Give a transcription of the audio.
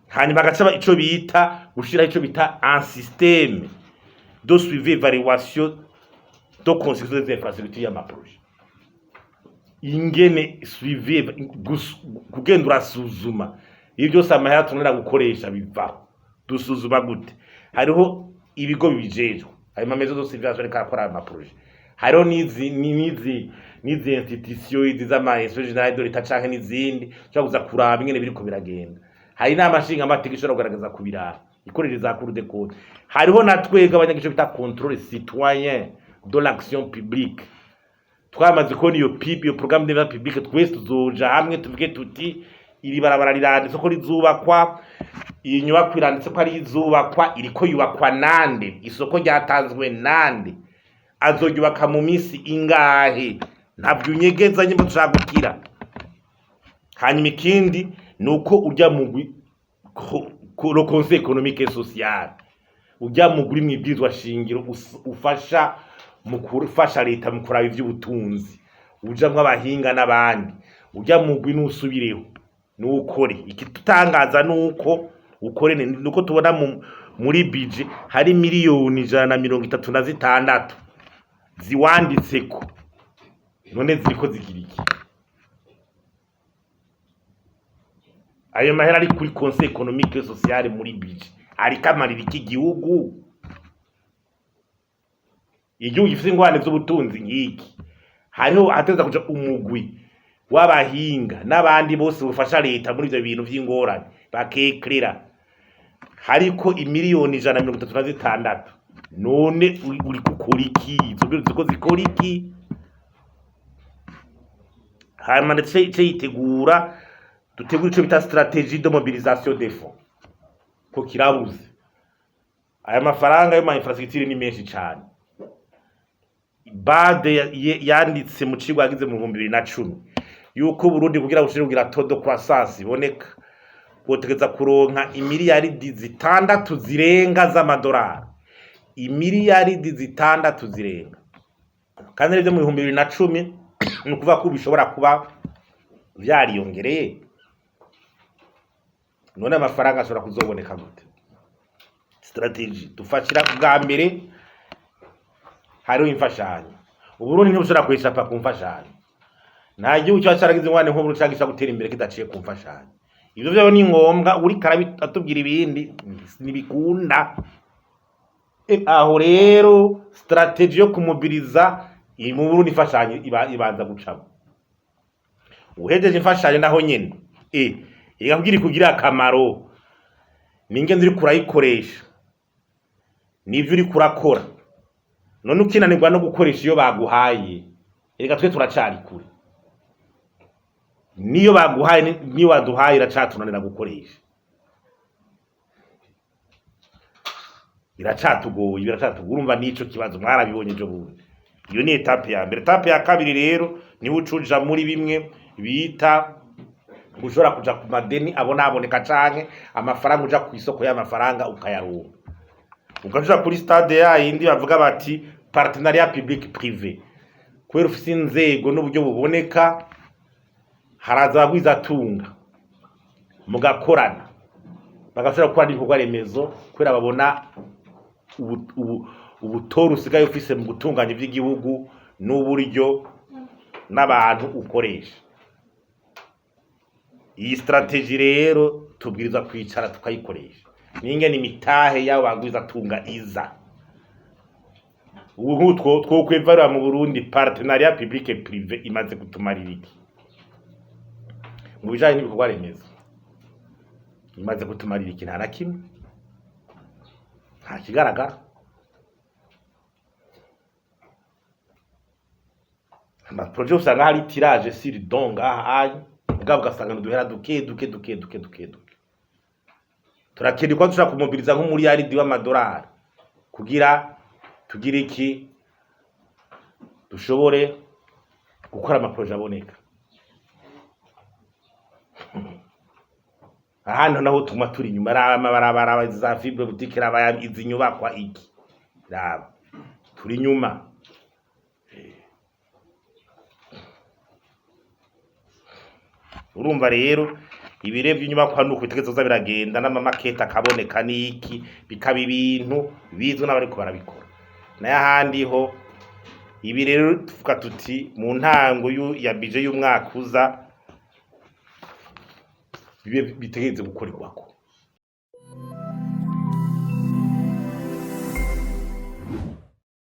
hanyuma bagacaba ico bita gushira ico bita un système de suivi évaluation de construction des infrastructures y'amaprojet ingene suivi kugenda urasuzuma iyo byose amahera tunera gukoresha bivaho dusuzuma gute hariho ibigo bibijejwe ayo mamezo zose bivazwe reka akora amaprojet hariho nizi institution z'ama institution générale de l'État canke n'izindi cyo kuza kuraba ingene biriko biragenda hari n'amashinga amategeko ishobora kugaragaza kubiraba ikorereza Cour des comptes hariho natwega abanyagice bita contrôle citoyen de l'action publique twamaze ko niyo PIB yo programme de développement public twese tuzoja hamwe tuvuge tuti iri barabara riranditse ko rizubakwa iyi nyubako iranditse ko ari izubakwa iriko yubakwa nande isoko ryatanzwe nande azoyubaka mu minsi ingahe ntabyo unyegeza nyimbo tushagukira hanyuma ikindi nuko urya mugwi le conseil économique et social urya mugwi mwibwizwa shingiro ufasha mu kufasha leta mu kuraba ivy'ubutunzi ujamwe abahinga n'abandi urya mugwi nusubireho nukore ikitutangaza nuko ukore nuko tubona muri budget hari miliyoni 136 ziwanditseko none ziriko zigira iki ayo mahera ari kuri conseil économique et social muri budget ari kamarira iki gihugu igihugu gifite ingwane z'ubutunzi nk'iki hariho ateza kuja umugwi w'abahinga n'abandi bose bufasha leta muri ivyo bintu vy'ingorane bakekrera hariko imiliyoni 136 none uri gukora iki izo biro ziko zikora iki hanyuma ndetse yitegura dutegura ico bita stratégie de mobilisation des fonds ko kirabuze aya mafaranga yo ma infrastructure ni menshi cyane bade yanditse mu cigwa yagize mu 2010 yuko Burundi kugira bushire kugira todo croissance iboneka botegeza kuronka imiliyaridi 6 zirenga z'amadolari imiliyaridi 6 zirenga kandi revyo mu 2010 nukuva ko bishobora kuba vyariyongereye none amafaranga ashobora kuzoboneka gute strategy dufashira bwa mbere hariho imfashanyo Uburundi ntibushobora kwishapa ku mfashanyo nta gihugu cyo cyaragize ingwane nko muri cyagisha gutera imbere kidaciye ku mfashanyo ivyo byo ni ngombwa uri karabi atubwira ibindi nibikunda aho rero strategy yo kumobiriza mu Burundi imfashanyo ibanza gucamo uhejeje imfashanyo naho nyene igabwira kugira akamaro ninge ndiri kurayikoresha nivyo uri kurakora none ukinanirwa no gukoresha iyo baguhaye reka twe turacari kure niyo baguhaye niyo waduhaye iracatunanira gukoresha iracatugoye biracatugura urumva nico kibazo mwarabibonye ejo bundi iyo ni etape ya mbere etape ya kabiri rero ni ucuja muri bimwe bita ushobora kuja ku madeni aboneka canke amafaranga uja ku isoko y'amafaranga ukayaronka ukaja kuri stade ya indi bavuga bati partenariat public privé kwera ufise inzego n'uburyo buboneka haraza bagwiza tunga mugakorana bagashobora gukora ibikorwa remezo kwera babona ubutoro usigaye ufise mu gutunganya ivy'igihugu n'uburyo n'abantu ukoresha iyi strategy rero tubwiriza kwicara tukayikoresha ninge ni mitahe yawo bagwiza tunga iza ubu two kwevara mu Burundi partenariat public et privé imaze gutumarira iki mu bijanye n'ibikorwa remezo imaze gutumarira iki nta kimwe nta kigaragara ama projet usanga hari tirage sur donc aha ubwabo gasanga duhera duke turakedi kwa dushaka kumobiliza nko muri yaridi w'amadolari kugira tugire iki dushobore gukora ama projet aboneka ahantu naho tuma turi nyuma barabara za fibre boutique raba izi nyubakwa iki raba turi nyuma urumva rero ibire by'inyubakwa nuko bitegezoza biragenda n'amamakete akaboneka niki bikaba ibintu bizwe n'abariko barabikora naye ahandi ho ibi rero tuvuga tuti mu ntango ya bije y'umwaka uza bitegeze gukorerwako